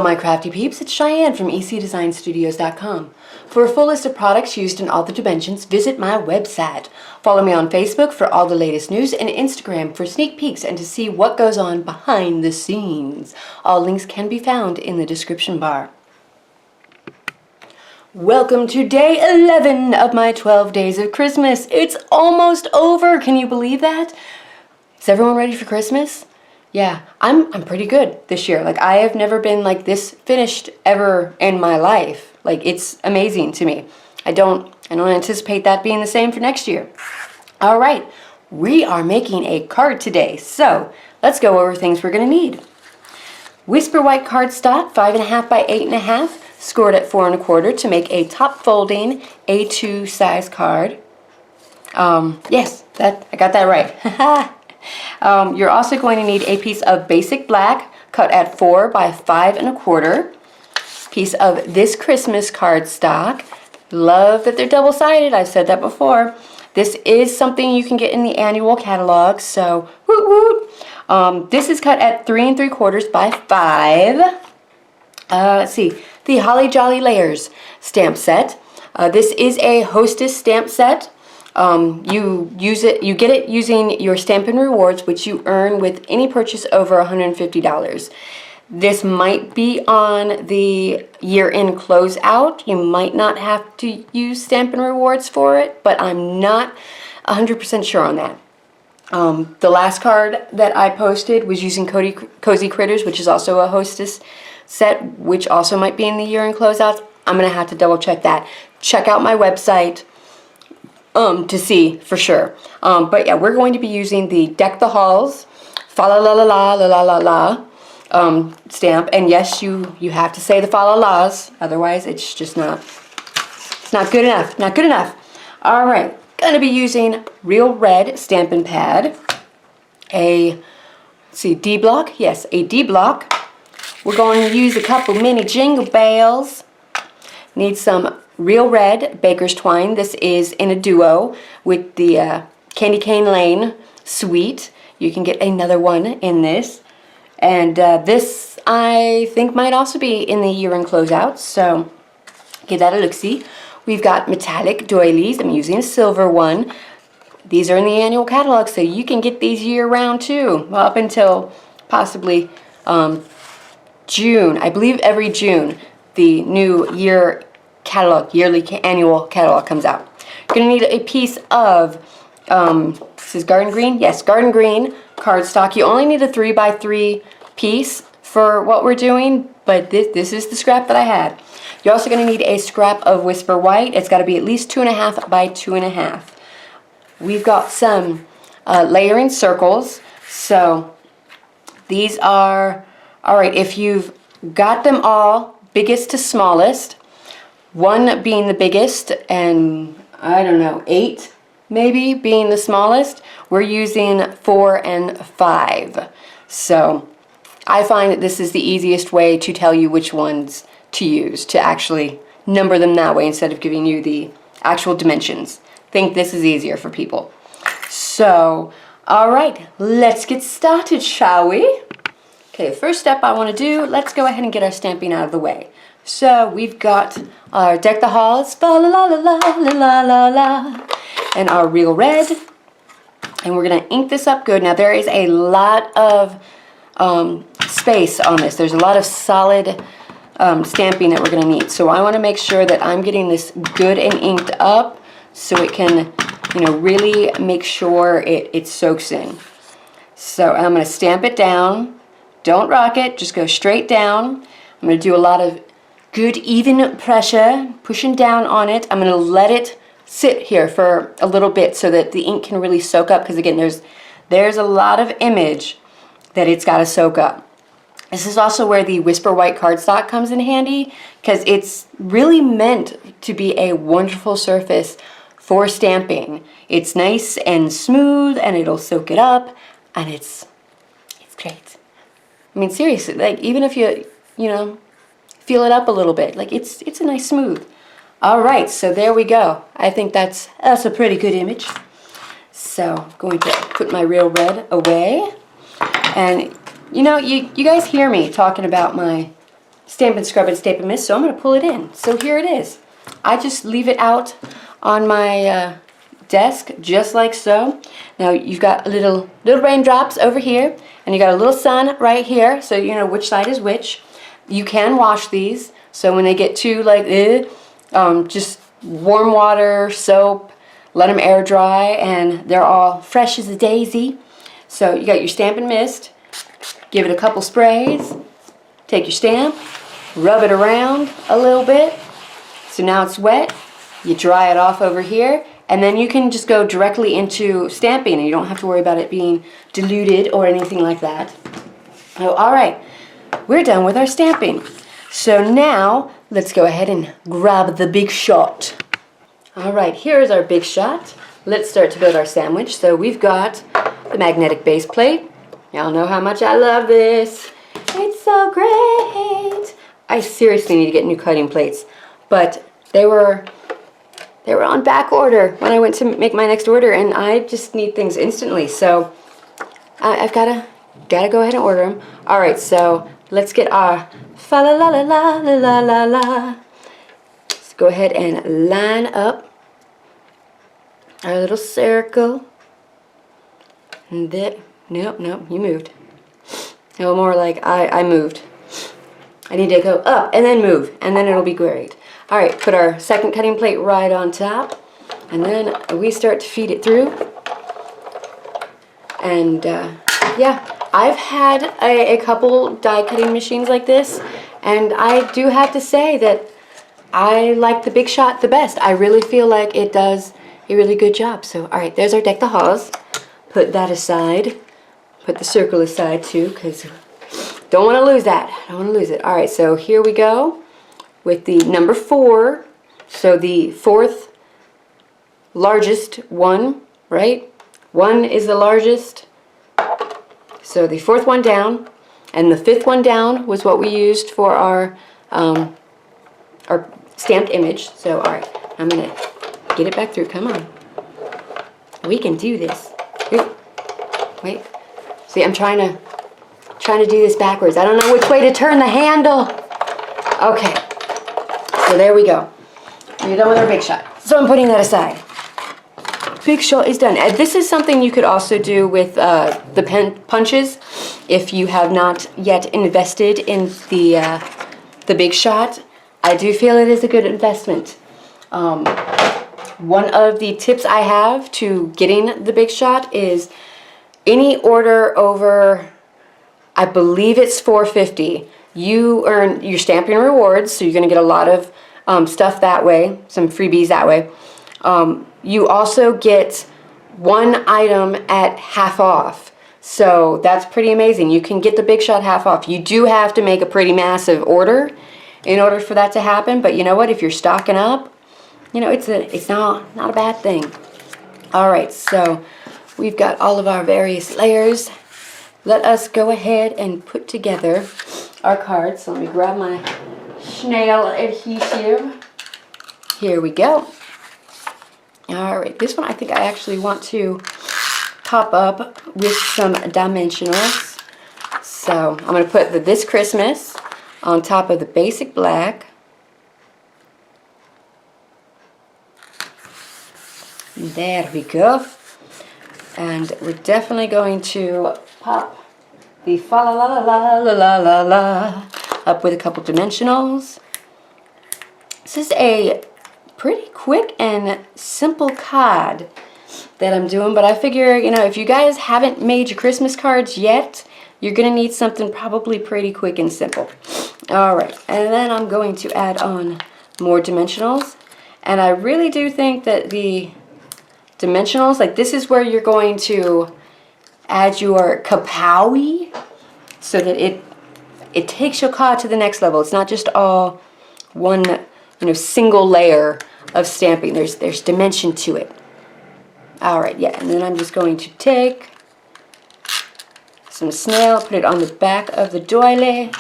Hello my crafty peeps, it's Cheyenne from ecdesignstudios.com. For a full list of products used in all the dimensions, visit my website. Follow me on Facebook for all the latest news and Instagram for sneak peeks and to see what goes on behind the scenes. All links can be found in the description bar. Welcome to day 11 of my 12 days of Christmas. It's almost over. Can you believe that? Is everyone ready for Christmas? Yeah, I'm pretty good this year. Like, I have never been like this finished ever in my life. Like, it's amazing to me. I don't anticipate that being the same for next year. All right, we are making a card today. So let's go over things we're gonna need. Whisper white cardstock, 5.5 by 8.5, scored at 4 1/4 to make a top folding A2 size card. Yes, I got that right. You're also going to need a piece of basic black cut at 4 by 5 1/4. Piece of this Christmas cardstock. Love that they're double-sided. I've said that before. This is something you can get in the annual catalog, so woot woot. This is cut at 3 3/4 by 5. Let's see, the Holly Jolly Layers stamp set. This is a Hostess stamp set. You get it using your Stampin' Rewards, which you earn with any purchase over $150. This might be on the year-end closeout. You might not have to use Stampin' Rewards for it, but I'm not 100% sure on that. The last card that I posted was using Cozy Critters, which is also a Hostess set, which also might be in the year-end closeouts. I'm going to have to double-check that. Check out my website to see for sure. But yeah, we're going to be using the Deck the Halls fa la la la la la la la stamp, and yes, you have to say the fa la las, otherwise it's just not good enough. All right, gonna be using Real Red Stampin' Pad, let's see, D block, yes, a D block. We're going to use a couple mini Jingle Bells. Need some Real Red Baker's Twine. This is in a duo with the Candy Cane Lane Suite. You can get another one in this. And this, I think, might also be in the year-end closeout, so give that a look-see. We've got metallic doilies. I'm using a silver one. These are in the annual catalog, so you can get these year-round too, well, up until possibly June. I believe every June the new yearly annual catalog comes out. You're going to need a piece of, this is Garden Green? Yes, Garden Green cardstock. You only need a 3 by 3 piece for what we're doing, but this is the scrap that I had. You're also going to need a scrap of Whisper White. It's got to be at least 2.5 by 2.5. We've got some layering circles. So these are, all right, if you've got them all, biggest to smallest, 1 being the biggest and I don't know, 8 maybe being the smallest, we're using 4 and 5. So I find that this is the easiest way to tell you which ones to use, to actually number them that way instead of giving you the actual dimensions. Think this is easier for people. So, all right, let's get started, shall we? Okay, first step I want to do, let's go ahead and get our stamping out of the way. So we've got our Deck the Halls, fa la la la la la la la, and our Real Red, and we're going to ink this up good. Now there is a lot of space on this. There's a lot of solid stamping that we're going to need. So I want to make sure that I'm getting this good and inked up so it can, you know, really make sure it soaks in. So I'm going to stamp it down. Don't rock it, just go straight down. I'm going to do a lot of good even pressure, pushing down on it. I'm going to let it sit here for a little bit so that the ink can really soak up, because again, there's a lot of image that it's got to soak up. This is also where the Whisper White cardstock comes in handy, because it's really meant to be a wonderful surface for stamping. It's nice and smooth, and it'll soak it up, and it's great. I mean, seriously, like, even if you know, feel it up a little bit, like, it's a nice smooth. All right, so there we go. I think that's a pretty good image. So I'm going to put my Real Red away. And you know, you guys hear me talking about my Stampin' Scrub and Stampin' Mist, so I'm going to pull it in. So here it is. I just leave it out on my desk, just like so. Now you've got little raindrops over here, and you got a little sun right here, so you know which side is which. You can wash these, so when they get too like, just warm water, soap, let them air dry, and they're all fresh as a daisy. So you got your Stampin' Mist. Give it a couple sprays. Take your stamp, rub it around a little bit. So now it's wet. You dry it off over here, and then you can just go directly into stamping, and you don't have to worry about it being diluted or anything like that. Oh, all right, we're done with our stamping. So now let's go ahead and grab the big shot. All right, here's our big shot. Let's start to build our sandwich. So we've got the magnetic base plate. Y'all know how much I love this. It's so great. I seriously need to get new cutting plates, but they were on back order when I went to make my next order, and I just need things instantly. So I've gotta go ahead and order them. All right, so let's get our fa la la la la la la la. Let's go ahead and line up our little circle. And then, nope, you moved. No, more like I moved. I need to go up and then move, and then it'll be great. All right, put our second cutting plate right on top, and then we start to feed it through. And yeah, I've had a couple die cutting machines like this, and I do have to say that I like the Big Shot the best. I really feel like it does a really good job. So, all right, there's our deck the halls. Put that aside. Put the circle aside too, because don't want to lose that. Don't want to lose it. All right, so here we go with the number 4. So the fourth largest one, right? 1 is the largest. So the fourth one down, and the fifth one down was what we used for our stamped image. So all right, I'm gonna get it back through. Come on, we can do this. Wait. See, I'm trying to do this backwards. I don't know which way to turn the handle. Okay, so there we go. We're done with our Big Shot. So I'm putting that aside. Big Shot is done. And this is something you could also do with the pen punches if you have not yet invested in the Big Shot. I do feel it is a good investment. One of the tips I have to getting the Big Shot is any order over, I believe it's $4.50, you earn your stamping rewards, so you're going to get a lot of stuff that way, some freebies that way. You also get one item at half off, so that's pretty amazing. You can get the Big Shot half off. You do have to make a pretty massive order in order for that to happen, but you know what? If you're stocking up, you know, it's not a bad thing. All right, so we've got all of our various layers. Let us go ahead and put together our cards. So let me grab my snail adhesive. Here we go. All right, this one I think I actually want to pop up with some dimensionals. So I'm going to put the This Christmas on top of the basic black. There we go. And we're definitely going to pop the fa la la la la la la la up with a couple dimensionals. This is a pretty quick and simple card that I'm doing, but I figure, you know, if you guys haven't made your Christmas cards yet, you're going to need something probably pretty quick and simple. All right, and then I'm going to add on more dimensionals, and I really do think that the dimensionals, like this is where you're going to add your kapowie so that it takes your card to the next level. It's not just all one, you know, single layer of stamping. There's dimension to it. All right, yeah, and then I'm just going to take some snail, put it on the back of the doily.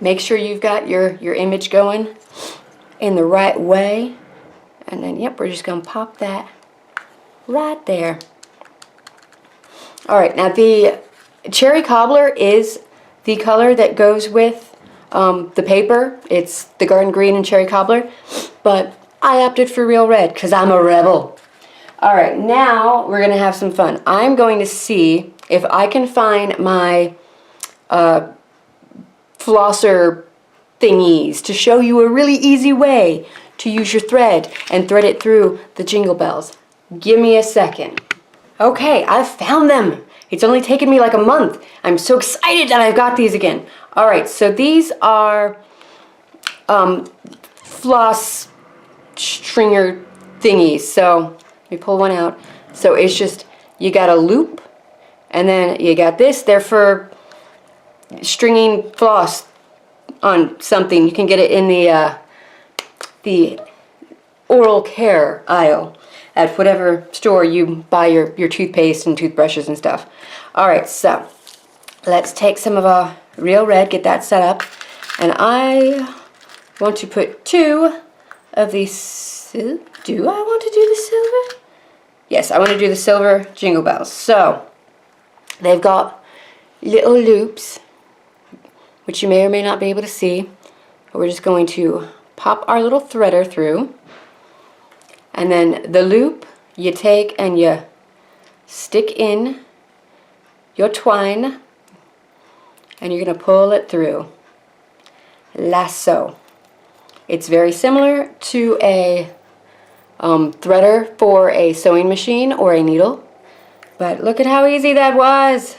Make sure you've got your image going in the right way. And then, yep, we're just going to pop that right there. All right, now the cherry cobbler is the color that goes with the paper. It's the garden green and cherry cobbler, but I opted for real red because I'm a rebel. All right, now we're gonna have some fun. I'm going to see if I can find my flosser thingies to show you a really easy way to use your thread and thread it through the jingle bells. Give me a second. Okay, I've found them. It's only taken me like a month. I'm so excited that I've got these again. All right, so these are floss stringer thingies. So let me pull one out. So it's just, you got a loop, and then you got this. They're for stringing floss on something. You can get it in the oral care aisle at whatever store you buy your toothpaste and toothbrushes and stuff. All right, so let's take some of our real red, get that set up, and I want to put 2 of these. Do I want to do the silver? Yes, I want to do the silver jingle bells. So they've got little loops, which you may or may not be able to see. But we're just going to pop our little threader through, and then the loop you take and you stick in your twine, and you're going to pull it through. Lasso. It's very similar to a threader for a sewing machine or a needle, but look at how easy that was.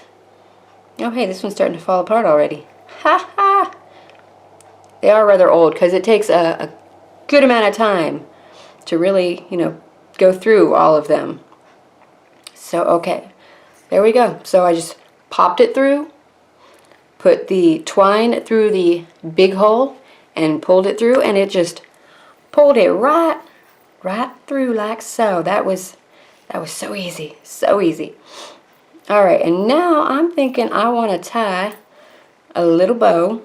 Oh hey, this one's starting to fall apart already. Ha ha! They are rather old because it takes a good amount of time to really, go through all of them. So okay, there we go. So I just popped it through, put the twine through the big hole, and pulled it through, and it just pulled it right through like so. That was so easy, so easy. All right, and now I'm thinking I want to tie a little bow,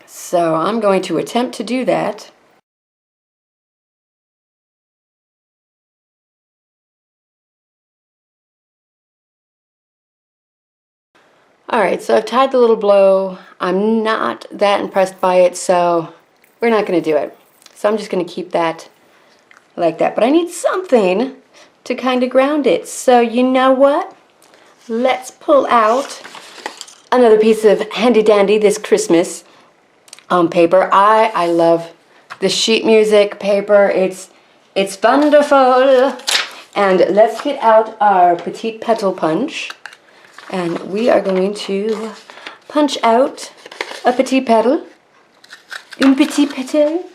so I'm going to attempt to do that. All right, so I've tied the little bow. I'm not that impressed by it, so we're not going to do it. So I'm just going to keep that like that. But I need something to kind of ground it. So you know what? Let's pull out another piece of handy-dandy this Christmas paper. I love the sheet music paper. It's wonderful. And let's get out our Petite Petal punch. And we are going to punch out a petite petal. Une petite petal.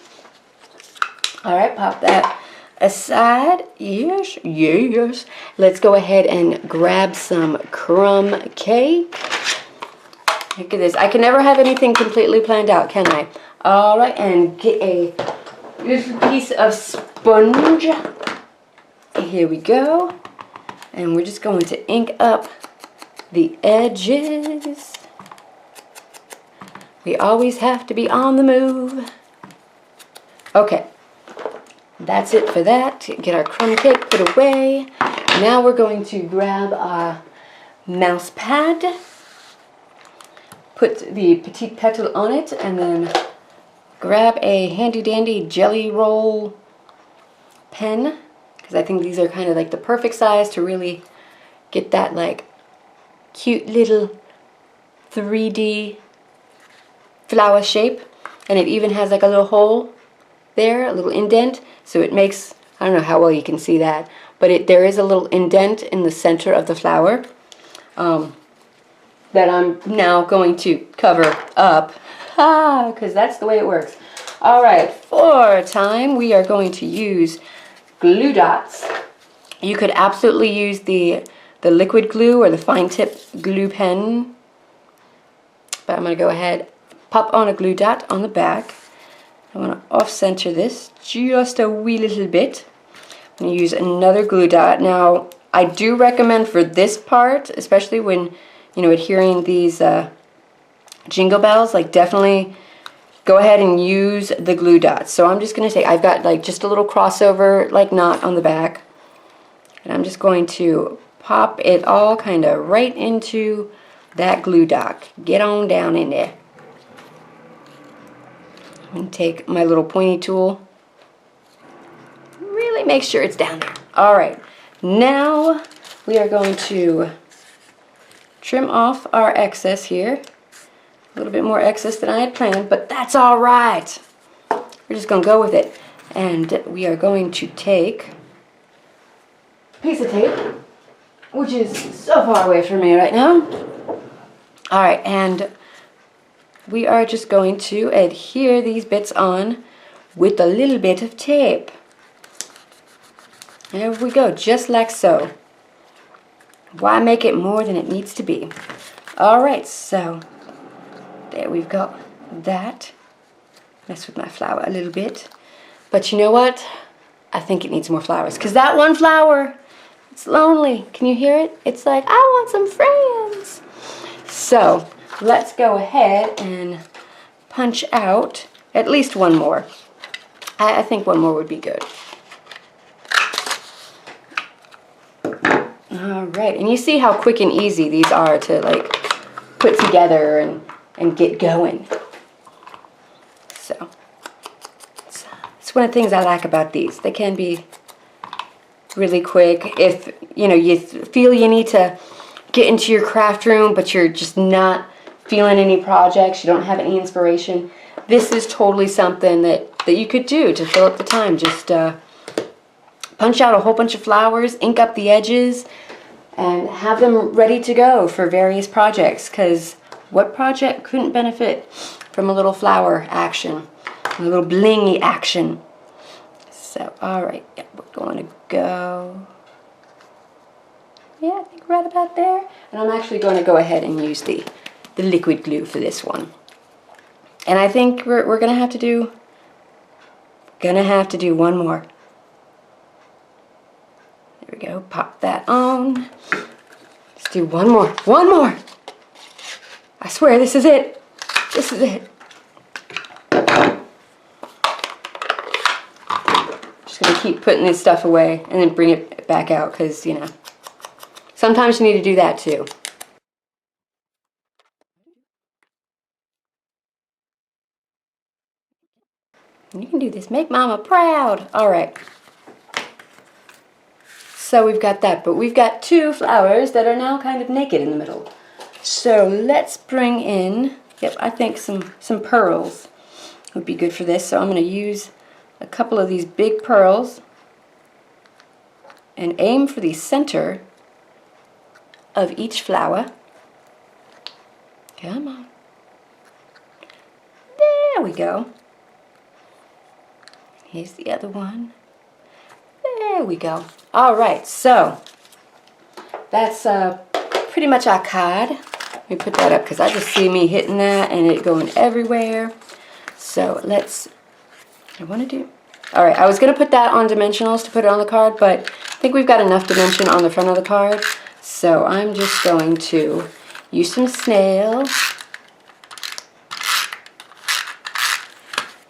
Alright, pop that aside. Yes, yes. Let's go ahead and grab some crumb cake. Look at this. I can never have anything completely planned out, can I? Alright, and get a little piece of sponge. Here we go. And we're just going to ink up the edges. We always have to be on the move. Okay, that's it for that. Get our crumb cake put away. Now we're going to grab our mouse pad, put the petite petal on it, and then grab a handy dandy jelly roll pen, because I think these are kind of like the perfect size to really get that like cute little 3D flower shape. And it even has like a little hole there, a little indent, so it makes, I don't know how well you can see that, but there is a little indent in the center of the flower that I'm now going to cover up, because that's the way it works. Alright, for time we are going to use glue dots. You could absolutely use the liquid glue or the fine tip glue pen, but I'm going to go ahead, pop on a glue dot on the back. I want to off center this just a wee little bit. I'm going to use another glue dot. Now I do recommend for this part, especially when adhering these jingle bells, like definitely go ahead and use the glue dots. So I'm just going to take, I've got like just a little crossover like knot on the back, and I'm just going to pop it all kind of right into that glue dot. Get on down in there. I'm going to take my little pointy tool. Really make sure it's down there. All right, now we are going to trim off our excess here. A little bit more excess than I had planned, but that's all right. We're just going to go with it. And we are going to take a piece of tape, which is so far away from me right now. All right, and we are just going to adhere these bits on with a little bit of tape. There we go, just like so. Why make it more than it needs to be? All right, so there we've got that. Mess with my flower a little bit. But you know what? I think it needs more flowers. Because that one flower, it's lonely. Can you hear it? It's like, I want some friends. So let's go ahead and punch out at least one more. I think one more would be good. All right, and you see how quick and easy these are to like put together and get going. So it's one of the things I like about these. They can be really quick. If you feel you need to get into your craft room, but you're just not feeling any projects, you don't have any inspiration, this is totally something that you could do to fill up the time. Just punch out a whole bunch of flowers, ink up the edges, and have them ready to go for various projects, because what project couldn't benefit from a little flower action, a little blingy action? So, all right, yeah, we're going to go, yeah, I think right about there. And I'm actually going to go ahead and use the liquid glue for this one. And I think we're going to have to do one more. There we go, pop that on. Let's do one more. I swear, this is it. This is it. Just gonna keep putting this stuff away and then bring it back out, because, sometimes you need to do that too. You can do this. Make Mama proud. All right. So we've got that, but we've got two flowers that are now kind of naked in the middle. So let's bring in, I think some pearls would be good for this. So I'm going to use a couple of these big pearls and aim for the center of each flower. Come on. There we go. Here's the other one. There we go. All right, so that's pretty much our card. Let me put that up because I just see me hitting that and it going everywhere. So I was going to put that on dimensionals to put it on the card, but I think we've got enough dimension on the front of the card. So I'm just going to use some snail.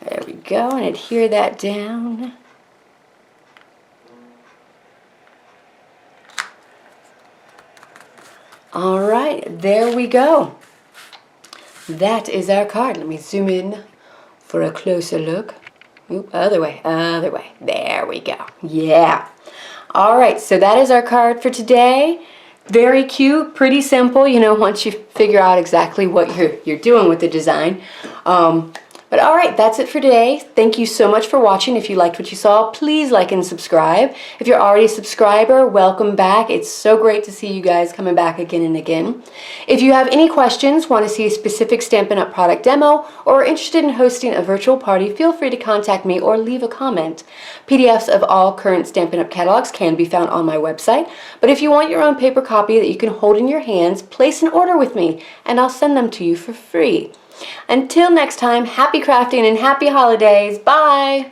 There we go, and adhere that down. All right, there we go. That is our card. Let me zoom in for a closer look. Oop, other way. There we go. Yeah. All right, so that is our card for today. Very cute, pretty simple, once you figure out exactly what you're doing with the design. But all right, that's it for today. Thank you so much for watching. If you liked what you saw, please like and subscribe. If you're already a subscriber, welcome back. It's so great to see you guys coming back again and again. If you have any questions, want to see a specific Stampin' Up! Product demo, or are interested in hosting a virtual party, feel free to contact me or leave a comment. PDFs of all current Stampin' Up! Catalogs can be found on my website, but if you want your own paper copy that you can hold in your hands, place an order with me, and I'll send them to you for free. Until next time, happy crafting and happy holidays. Bye!